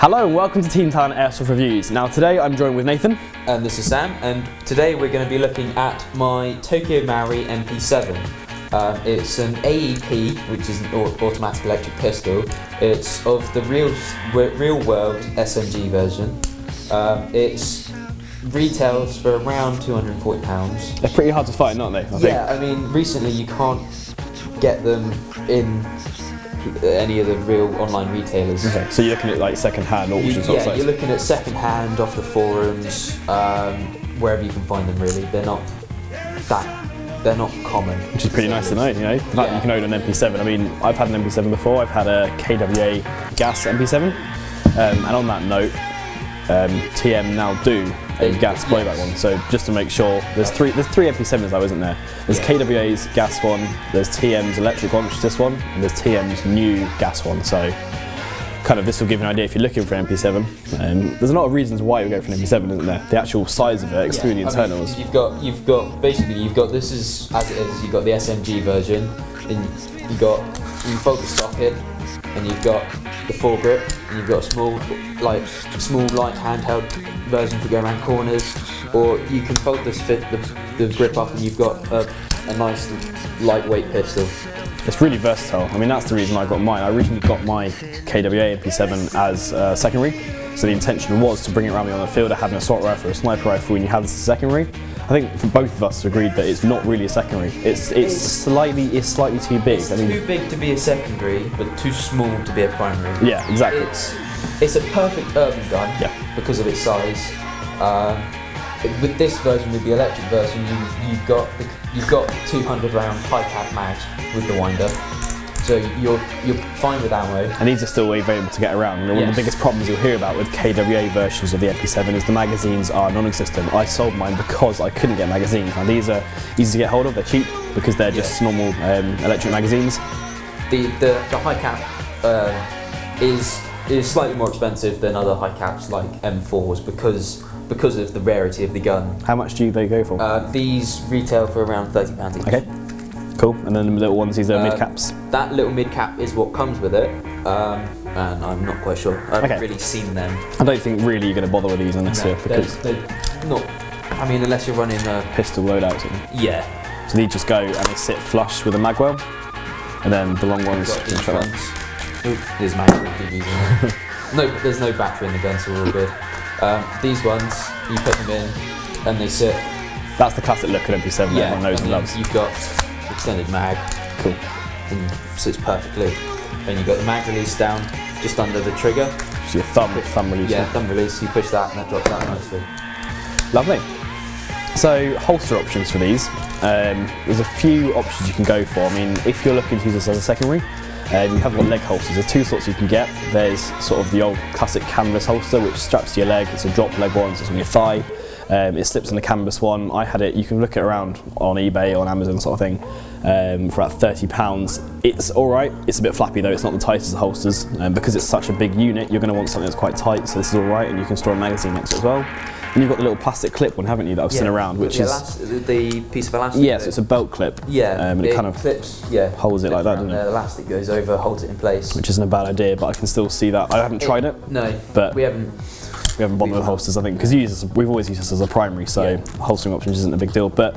Hello and welcome to Team Talon Airsoft Reviews. Now today I'm joined with Nathan. And this is Sam, and today we're going to be looking at my Tokyo Marui MP7. It's an AEG, which is an automatic electric pistol. It's of the real world SMG version. It's retails for around £240. They're pretty hard to find, aren't they? I think. Yeah, I mean recently you can't get them in any of the real online retailers. Okay, so you're looking at like second-hand auctions? Yeah, you're looking at second-hand off the forums, wherever you can find them. Really, they're not common. Which is pretty nice to know, you know. The fact that you can own an MP7. I mean, I've had an MP7 before. I've had a KWA gas MP7, and on that note, TM now do a gas blowback one. So just to make sure, there's three MP7s though, isn't there? There's KWA's gas one, there's TM's electric one, which is this one, and there's TM's new gas one. So kind of this will give you an idea if you're looking for an MP7. There's a lot of reasons why you go for an MP7, isn't there? The actual size of it, excluding the internals. I mean, you've got this is as it is. You've got the SMG version, then you fold the socket, and you've got the foregrip, and you've got a small light handheld version to go around corners, or you can fold the grip up and you've got a nice lightweight pistol. It's really versatile. I mean, that's the reason I got mine. I originally got my KWA MP7 as secondary, so the intention was to bring it around me on the field, having a assault rifle or a sniper rifle, and you have this as a secondary. I think for both of us agreed that it's not really a secondary. It's slightly too big. It's too big to be a secondary, but too small to be a primary. Yeah, exactly. It's a perfect urban gun because of its size. With this version, with the electric version, you've got 200 round high cap mags with the winder, so you're fine with ammo. And these are still available to get around. One of the biggest problems you'll hear about with KWA versions of the MP7 is the magazines are non-existent. I sold mine because I couldn't get magazines. Now these are easy to get hold of. They're cheap because they're just normal electric magazines. The high cap is slightly more expensive than other high caps like M4s because of the rarity of the gun. How much do they go for? These retail for around £30 each. Okay, cool. And then the little ones, these are mid caps. That little mid cap is what comes with it, and I'm not quite sure. I haven't really seen them. I don't think really you're going to bother with these unless because they're not. I mean, unless you're running a pistol loadout. Yeah. So these just go and they sit flush with a magwell, and then the long ones. There's battery. No, there's no battery in the gun, so we're all good. These ones, you put them in and they sit. That's the classic look at MP7 that everyone knows and loves. You've got extended mag. Cool. And sits perfectly. Then you've got the mag release down just under the trigger. So your thumb release. Yeah, thumb release. You push that and that drops out nicely. Lovely. So holster options for these. There's a few options you can go for. I mean, if you're looking to use this as a secondary, you have got leg holsters. There's two sorts you can get. There's sort of the old classic canvas holster which straps to your leg. It's a drop leg one, so it's on your thigh. It slips on the canvas one. I had it, you can look it around on eBay, on Amazon sort of thing, for about £30. It's alright, it's a bit flappy though, it's not the tightest of holsters. Because it's such a big unit, you're going to want something that's quite tight, so this is alright, and you can store a magazine next to it as well. And you've got the little plastic clip one, haven't you, that I've seen around, which is the piece of elastic. Yes, it's a belt clip. Yeah, and it kind of clips. Holds it like that, doesn't it? The elastic goes over, holds it in place. Which isn't a bad idea, but I can still see that. I haven't tried it. No, but we haven't bothered with holsters, I think, because we've always used this as a primary, so holstering options isn't a big deal. But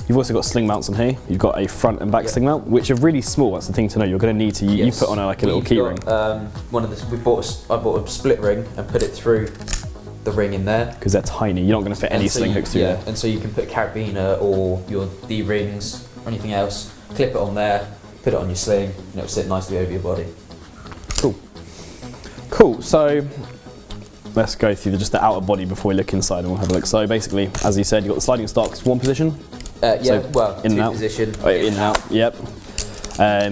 you've also got sling mounts on here. You've got a front and back sling mount, which are really small. That's the thing to know. You're going to need to. You put on a little key ring. I bought a split ring and put it through the ring in there because they're tiny. You're not going to fit any sling hooks through there. And so you can put carabiner or your D rings or anything else. Clip it on there, put it on your sling, and it'll sit nicely over your body. Cool. So let's go through just the outer body before we look inside and we'll have a look. So basically, as you said, you've got the sliding stocks, one position. In and out. Position. In and out. Yep.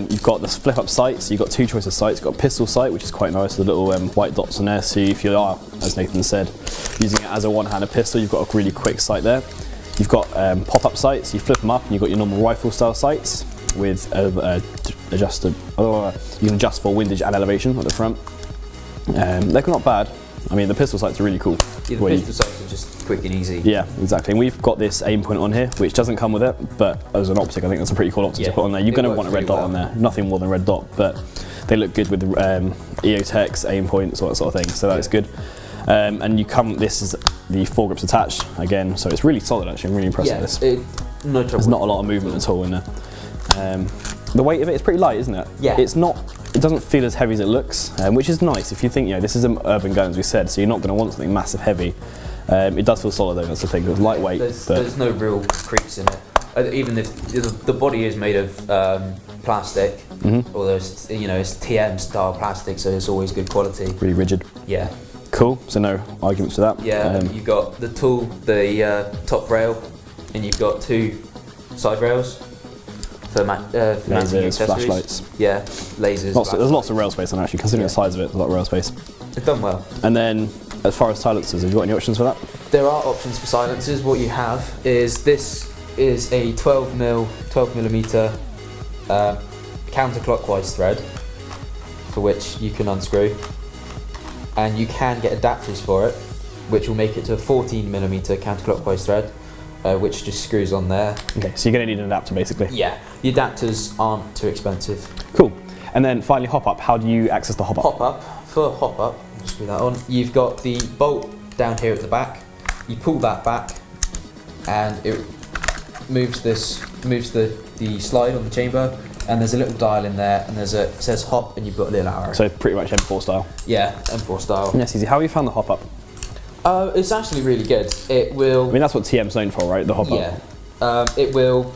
You've got the flip up sights, you've got two choices of sights. You've got a pistol sight, which is quite nice, with the little white dots on there. So if you are, as Nathan said, using it as a one-handed pistol, you've got a really quick sight there. You've got pop-up sights, you flip them up and you've got your normal rifle style sights with adjusted, you can adjust for windage and elevation at the front. They're not bad. I mean, the pistol sights are really cool. Yeah, the pistol sights are just quick and easy. Yeah, exactly. And we've got this aim point on here, which doesn't come with it, but as an optic, I think that's a pretty cool optic to put on there. You're going to want a red dot on there, nothing more than a red dot, but They look good with the EOTechs, aim points, all that sort of thing. So that's good. And this is the foregrips attached again, so it's really solid actually. I'm really impressed with this. No trouble. There's not a lot of movement at all in there. The weight of it is pretty light, isn't it? Yeah. It doesn't feel as heavy as it looks, which is nice. If you think, this is an urban gun, as we said, so you're not going to want something massive heavy. It does feel solid though, that's the thing. It's lightweight. There's no real creaks in it. Even if the body is made of plastic, or there's, it's TM style plastic, so it's always good quality. Really rigid. Yeah. Cool, so no arguments to that. Yeah, you've got the tool, the top rail, and you've got 2 side rails for mounting Lasers, accessories. flashlights. Yeah, lasers. There's lots of rail space on actually, considering the size of it, there's a lot of rail space. It's done well. And then, as far as silencers, have you got any options for that? There are options for silencers. What you have is this is a 12mm counterclockwise thread, for which you can unscrew. And you can get adapters for it, which will make it to a 14mm counterclockwise thread, which just screws on there. Okay, so you're going to need an adapter basically. Yeah, the adapters aren't too expensive. Cool. And then finally, hop up. How do you access the hop up? Hop up. For hop up, I'll screw that on. You've got the bolt down here at the back. You pull that back, and it moves the slide on the chamber. And there's a little dial in there, and it says hop, and you've got a little arrow. So pretty much M4 style. Yeah, M4 style. Yes, easy. How have you found the hop up? It's actually really good. It will. I mean, that's what TM's known for, right? The hop up. Yeah. It will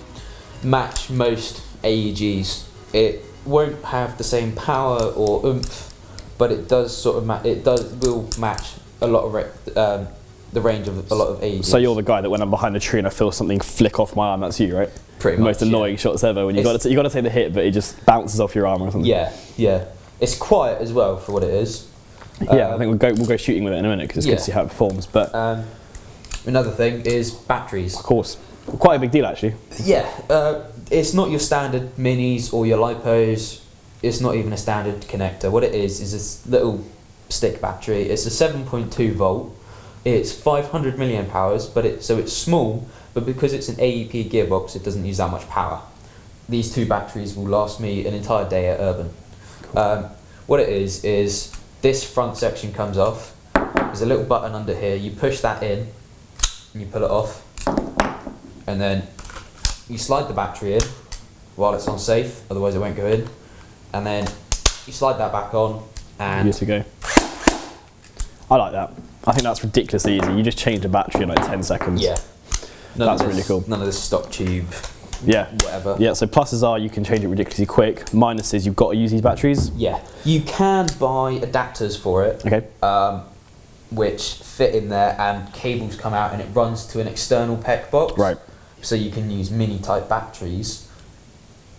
match most AEGs. It won't have the same power or oomph, but it does sort of will match a lot of the range of a lot of AEGs. So you're the guy that when I'm behind a tree and I feel something flick off my arm, that's you, right? Pretty much. Most annoying shots ever when you got to take the hit, but it just bounces off your arm or something. Yeah, yeah. It's quiet as well for what it is. Yeah, I think we'll go shooting with it in a minute because it's good to see how it performs. But another thing is batteries. Of course, quite a big deal actually. Yeah, it's not your standard minis or your lipos. It's not even a standard connector. What it is this little stick battery. It's a 7.2 volt. It's 500 milliamp hours, so it's small. But because it's an AEP gearbox, it doesn't use that much power. These 2 batteries will last me an entire day at Urban. Cool. What it is this front section comes off. There's a little button under here. You push that in, and you pull it off. And then you slide the battery in while it's on safe, otherwise it won't go in. And then you slide that back on, and... Good to go. I like that. I think that's ridiculously easy. You just change the battery in like 10 seconds. Yeah. That's really cool. None of this stock tube, whatever. Yeah, so pluses are you can change it ridiculously quick. Minuses, you've got to use these batteries. Yeah. You can buy adapters for it. Okay. Which fit in there, and cables come out and it runs to an external PEC box. Right. So you can use mini type batteries,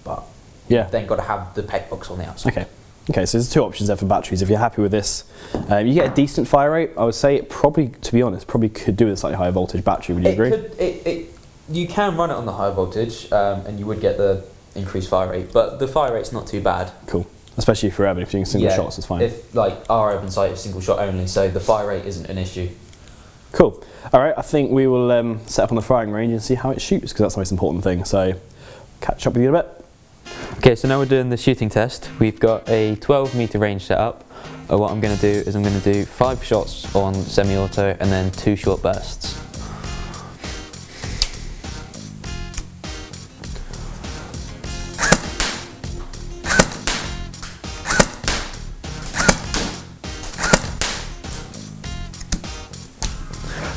but you've then got to have the PEC box on the outside. Okay, so there's 2 options there for batteries. If you're happy with this, you get a decent fire rate. I would say it probably, to be honest, probably could do with a slightly higher voltage battery. Would you agree? You can run it on the high voltage, and you would get the increased fire rate, but the fire rate's not too bad. Cool, especially for urban. If you're doing single shots, it's fine. If our urban site is single shot only, so the fire rate isn't an issue. Cool. All right, I think we will set up on the firing range and see how it shoots, because that's the most important thing. So, catch up with you in a bit. Okay, so now we're doing the shooting test. We've got a 12-meter range set up. What I'm going to do is I'm going to do 5 shots on semi-auto and then 2 short bursts.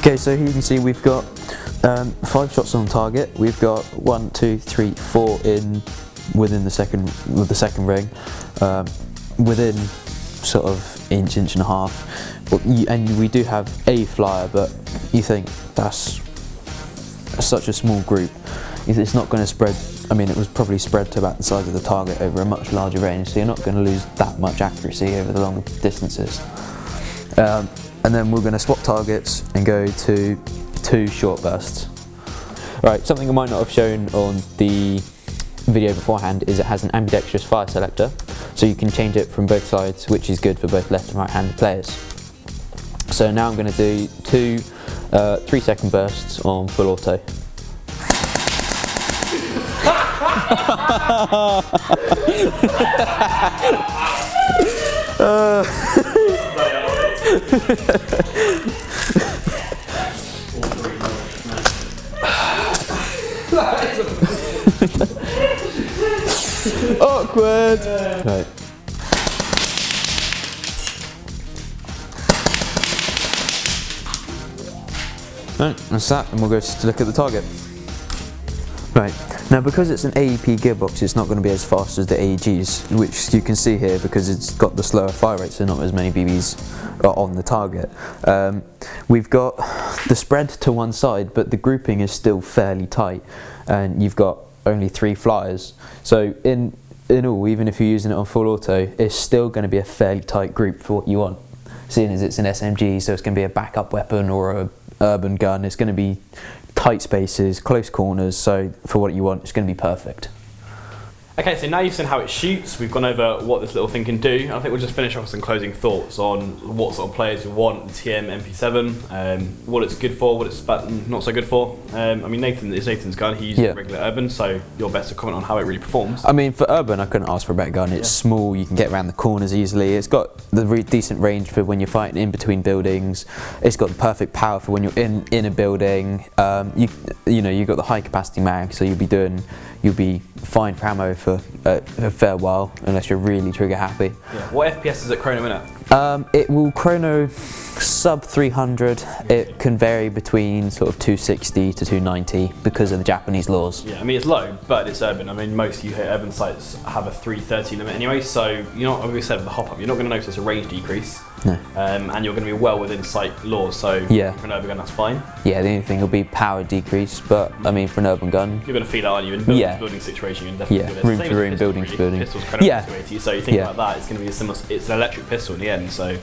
Okay, so here you can see we've got 5 shots on target. We've got 1, 2, 3, 4 within the second ring, within sort of inch and a half, and we do have a flyer, but you think that's such a small group, it's not going to spread. I mean, it was probably spread to about the size of the target over a much larger range, so you're not going to lose that much accuracy over the long distances. And then we're going to swap targets and go to 2 short bursts. Right, something I might not have shown on the video beforehand is it has an ambidextrous fire selector, so you can change it from both sides, which is good for both left and right handed players. So now I'm going to do 2 3-second bursts on full auto. Awkward. Right. Right, that's that, and we'll go to look at the target. Right, now because it's an AEP gearbox, it's not going to be as fast as the AEGs, which you can see here because it's got the slower fire rate, so not as many BBs are on the target. We've got the spread to one side, but the grouping is still fairly tight, and you've got only 3 flyers. So in all, even if you're using it on full auto, it's still going to be a fairly tight group for what you want. Seeing as it's an SMG, so it's going to be a backup weapon or a urban gun, it's going to be tight spaces, close corners, so for what you want, it's going to be perfect. Okay, so now you've seen how it shoots, we've gone over what this little thing can do. I think we'll just finish off with some closing thoughts on what sort of players we want the TM MP7, what it's good for, what it's not so good for. I mean, it's Nathan's gun, he uses regular urban, so you're best to comment on how it really performs. I mean, for urban, I couldn't ask for a better gun. It's small, you can get around the corners easily, it's got the decent range for when you're fighting in between buildings, it's got the perfect power for when you're in a building. You know, you've got the high capacity mag, so you'll be fine for ammo for a fair while, unless you're really trigger happy. Yeah. What FPS does it chrono in at? It will chrono sub 300. It can vary between sort of 260 to 290 because of the Japanese laws. Yeah, I mean it's low, but it's urban. I mean most UK urban sites have a 330 limit anyway, so you're not, like we said with the hop up, you're not going to notice a range decrease. No. And you're going to be well within sight laws, so for an urban gun that's fine. Yeah, the only thing will be power decrease, but I mean for an urban gun, you're going to feel that, aren't you? In building situation, you're definitely room to room, building to building. Pistol's kind of 280, so you think about that, it's going to be a similar. It's an electric pistol in the end, so.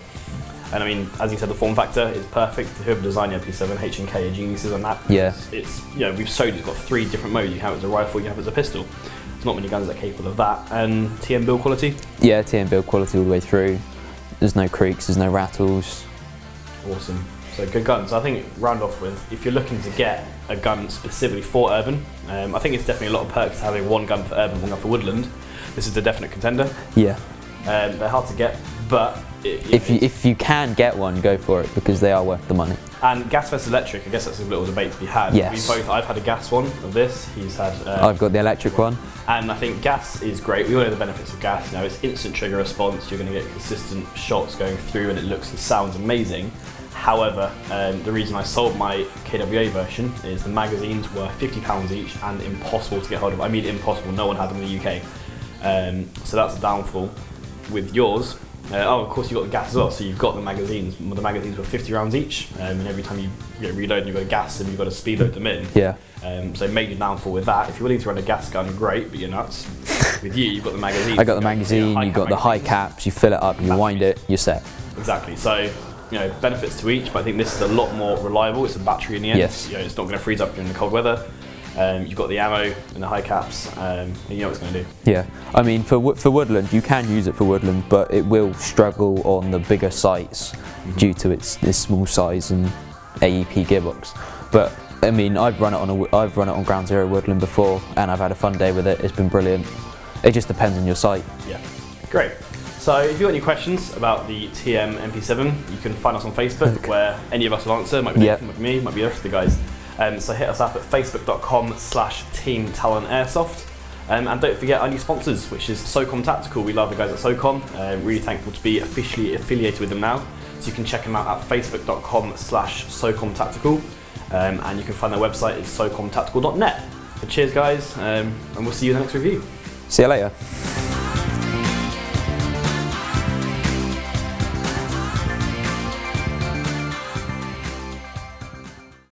And I mean, as you said, the form factor is perfect. Whoever designed the MP7, H&K are geniuses on that. Yeah. It's we've showed it's got 3 different modes. You have it as a rifle, you have it as a pistol. There's not many guns that are capable of that. And TM build quality? Yeah, TM build quality all the way through. There's no creaks, there's no rattles. Awesome. So good guns. I think round off with, if you're looking to get a gun specifically for urban, I think it's definitely a lot of perks to having one gun for urban, one gun for woodland. This is the definite contender. Yeah. They're hard to get, but if you can get one, go for it because they are worth the money. And gas versus electric, I guess that's a little debate to be had. Yes. I've had a gas one of this. He's had. I've got the electric one. And I think gas is great. We all know the benefits of gas. You know, it's instant trigger response. You're going to get consistent shots going through, and it looks and sounds amazing. However, the reason I sold my KWA version is the magazines were £50 each and impossible to get hold of. I mean impossible. No one had them in the UK. So that's a downfall. With yours. Of course you've got the gas as well, so you've got the magazines. The magazines were 50 rounds each, and every time you reload, you've got to gas and you've got to speed load them in. Yeah. So major downfall with that. If you're willing to run a gas gun, great, but you're nuts. With you've got the magazine. I got the magazine, you've got the high caps, you fill it up, you wind it, you're set. Exactly. So, benefits to each, but I think this is a lot more reliable. It's a battery in the end. Yes. It's not going to freeze up during the cold weather. You've got the ammo and the high caps, and you know what it's going to do. Yeah, I mean for woodland, you can use it for woodland, but it will struggle on the bigger sites due to its small size and AEP gearbox. But I mean, I've run it on Ground Zero woodland before, and I've had a fun day with it. It's been brilliant. It just depends on your site. Yeah, great. So if you've got any questions about the TM MP7, you can find us on Facebook, where any of us will answer. Might be Nathan, might be me, might be the rest of the guys. So hit us up at facebook.com/Team Talon Airsoft. And don't forget our new sponsors, which is SOCOM Tactical. We love the guys at SOCOM. Really thankful to be officially affiliated with them now. So you can check them out at facebook.com/SOCOM Tactical. And you can find their website is socomtactical.net. So cheers guys, and we'll see you in the next review. See you later.